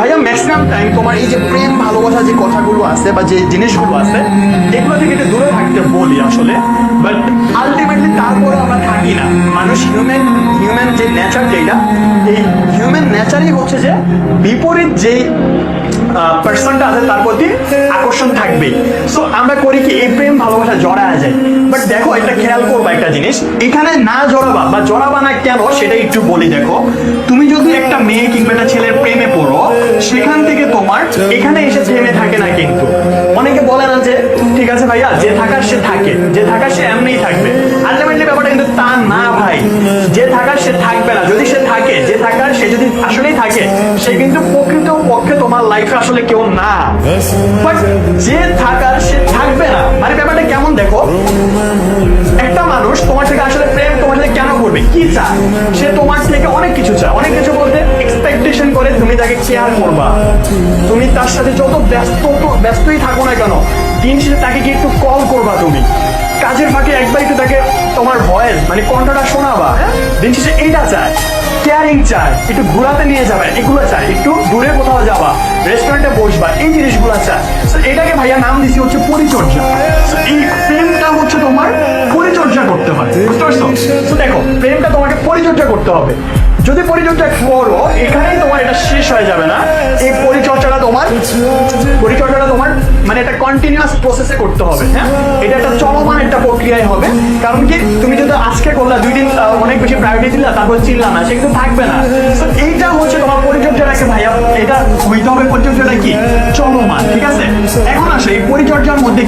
ভাইয়া maximum time তোমার এই যে প্রেম ভালোবাসা যে কথাগুলো আছে বা যে জিনিসগুলো আছে এগুলো থেকে একটু দূরে থাকতে বলি আসলে, বাট আলটিমেটলি তারপরে আমরা থাকি না। মানুষ হিউম্যান যে নেচার যেটা, এই হিউম্যান নেচারই হচ্ছে যে বিপরীত যে পার্সনটা আছে তার প্রতি আকর্ষণ থাকবে। সো আমরা করি কি এই প্রেম ভালোবাসা জড়ায় যায়। বাট দেখো একটা খেয়াল করবা একটা জিনিস, এখানে না জড়াবা বা জড়াবা না কেন সেটা একটু বলি। দেখো তুমি যদি একটা মেয়ে কিংবা একটা ছেলের প্রেমে পড়ো, সেখান থেকে তোমার এখানে এসে থেমে থাকে না। কিন্তু অনেকে বলে না যে ঠিক আছে ভাইয়া যে থাকার সে থাকে, যে থাকার সে এমনিই থাকবে। আলটিমেটলি ব্যাপারটা কিন্তু তা না ভাই, যে থাকার সে থাকবে না। যদি সে থাকে, যে থাকার সে যদি আসলেই থাকে, সে কিন্তু প্রকৃত পক্ষে তোমার লাইফে আসলে কেউ না। বাট যে থাকার সে থাকবে না, মানে ব্যাপারটা কেমন দেখো, একটা মানুষ তোমার থেকে আসলে প্রেম তোমার সাথে কেন করবে, কি চায়? সে তোমার থেকে অনেক কিছু চায়। অনেক কিছু বলতে এক্সপেকটেশন করে তুমি তাকে কেয়ার করবা, তুমি তার সাথে যত ব্যস্তই থাকো না কেন, দিন শেষে তাকে কি একটু কল করবা, তুমি কাজের ফাঁকে একবার একটু তাকে তোমার ভয়েস মানে কণ্ঠটা শোনাবা। দিন শেষে এইটা চায়, কেয়ারিং চায়, একটু ঘোরাতে নিয়ে যাবে, এগুলো চায়, একটু দূরে কোথাও যাবা, রেস্টুরেন্টে বসবা, এই জিনিসগুলো চায়। এটাকে ভাইয়া নাম দিছি হচ্ছে পরিচর্যা। এই প্রেমটা হচ্ছে তোমার পরিচর্যা করতে হয়, বুঝতে পারছো? তো দেখো প্রেমটা তোমাকে পরিচর্যা করতে হবে। যদি পরিচর্যা করো, এখানেই তোমার এটা শেষ হয়ে যাবে না। এই পরিচর্যাটা তোমার মানে একটা কন্টিনিউয়াস প্রসেসে করতে হবে। হ্যাঁ, এটা একটা চলমান একটা প্রক্রিয়ায় হবে। কারণ কি তুমি যদি আজকে করলা, 2 দিন অনেক বেশি প্রায়োরিটি দিলা, তারপর চিনলা না, সে কিন্তু থাকবে না। তো এইটা হচ্ছে তোমার পরিচর্যাটাকে ভাইয়া, এটা হইতে হবে পরিচর্যাটা কি চলমান, ঠিক আছে? এখন আসে এই পরিচর্যার মধ্যে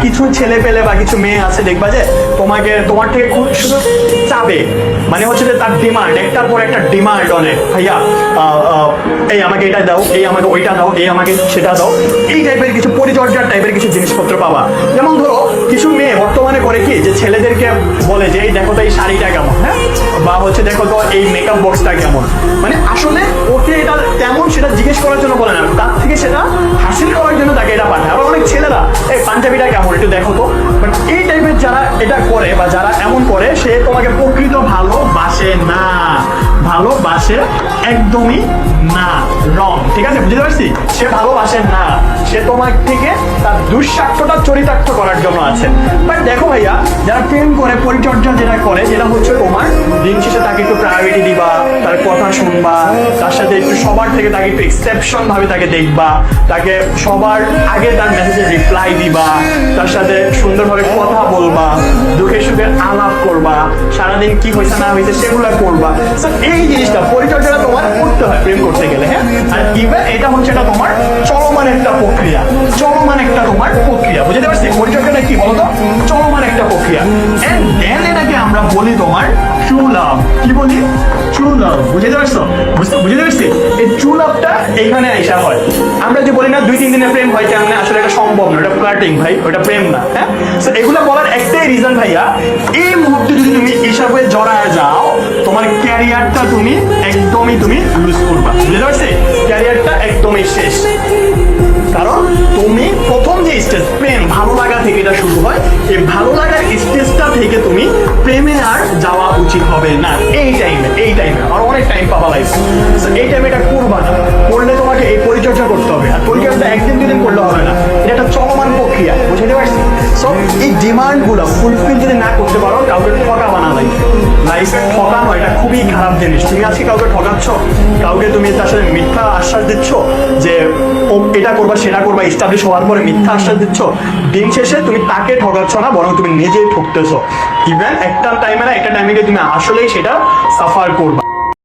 কিছু ছেলে পেলে বা কিছু মেয়ে আছে, দেখবা যে তোমার থেকে খুব শুধু চাবে, মানে হচ্ছে যে তার ডিমান্ড, একটার পর একটা ডিমান্ড অনেক। ভাইয়া এই আমাকে এটা দাও, এই আমাকে ওইটা দাও, এই আমাকে সেটা দাও, এই টাইপের কিছু পরিচর্যার টাইপের কিছু জিনিসপত্র পাবা। যেমন ধরো কিছু মেয়ে বর্তমানে করে কি, যে ছেলেদেরকে বলে যে এই দেখো তো এই শাড়িটা কেমন, হ্যাঁ, বা হচ্ছে দেখো তো এই মেকআপ বক্সটা কেমন। মানে আসলে ওকে এটা তেমন সেটা জিজ্ঞেস করার জন্য বলে না, তার থেকে সেটা হাসিল করার জন্য তাকে এটা পাঠায়। আবার অনেক ছেলেরা এই পাঞ্জাবিটা কেমন একটু দেখো তো। বাট এই টাইপের যারা এটা করে বা যারা এমন করে, সে তোমাকে প্রকৃত ভালোবাসে না, ভালোবাসে একদমই না, রং, ঠিক আছে? বুঝতে পারছি? সে ভালোবাসে না, সে তোমার থেকে তার দুঃস্বার্থটা চরিতার্থ করার জন্য আছে। বাট দেখো ভাইয়া, যারা প্রেম করে পরিচর্যা যেটা করে, যেটা হচ্ছে তোমার দিন শেষে তাকে একটু প্রায়োরিটি দিবা, তার কথা শুনবা, তার সাথে একটু সবার থেকে তাকে একটু এক্সেপশন ভাবে তাকে দেখবা, তাকে সবার আগে তার মেসেজে রিপ্লাই দিবা, তার সাথে সুন্দরভাবে কথা বলবা, দুঃখে সুখে আলাপ করবা, সারাদিন কি হয়েছে না হয়েছে সেগুলো করবা। এই জিনিসটা পরিচর্যাটা তোমার করতে হয় প্রেম করতে গেলে। হ্যাঁ, আর ইভেন এটা হচ্ছে এটা তোমার চলমান একটা প্রক্রিয়া, চলমান একটা তোমার প্রক্রিয়া। বুঝতে পারছি পরিচর্যাটা কি বলতো? চলমান একটা প্রক্রিয়া। এন্ড দেন এটাকে আমরা বলি তোমার ট্রু লাভ। কি বলি? True love. বুঝতে পারছো? বুঝতে পারছি? এই ট্রু লাভটা এখানে আইসা হয়। আমরা যে বলি না 2-3 দিনের প্রেম হয় কেমন, আসলে এটা সম্ভব না, এটা ফ্লার্টিং ভাই, ওটা প্রেম না। হ্যাঁ, তো এগুলো বলার একটাই রিজন ভাইয়া, এই মুহূর্তে যদি তুমি হিসাবে জড়ায় যাও, তোমার ক্যারিয়ারটা তুমি একদমই লুজ করবা। বুঝতে পারছি? ক্যারিয়ারটা একদমই শেষ। কারণ তুমি প্রথম যে স্টেজ প্রেম ভালো লাগা থেকে এটা শুরু হয়, এই ভালো লাগার স্টেজটা থেকে তুমি প্রেমে আর যাওয়া উচিত হবে না। এই টাইমে আর অনেক টাইম পাবা লাইফ, এই টাইমে এটা করবা না। করলে তোমাকে এই পরিচর্যা করতে হবে। আর পরিচর্যা 1-2 দিন করলে হবে না, এটা একটা চলমান প্রক্রিয়া। বুঝতে পারছি? সো এই ডিমান্ডগুলো ফুলফিল যদি না করতে পারো, কাউকে ঠকাবা না। লাইফে ঠকানো এটা খুবই খারাপ জিনিস। তুমি আজকে কাউকে ঠকাচ্ছ, কাউকে তুমি তার সাথে মিথ্যা আশ্বাস দিচ্ছ যে ও এটা করবা সেটা করবা, এস্টাবলিশ হওয়ার পরে মিথ্যা আশ্বাস দিচ্ছ, দিন শেষে তুমি তাকে ঠকাচ্ছ না, বরং তুমি নিজেই ঠকতেছো। ইভেন একটা টাইমে গিয়ে তুমি আসলেই সেটা সাফার করবা।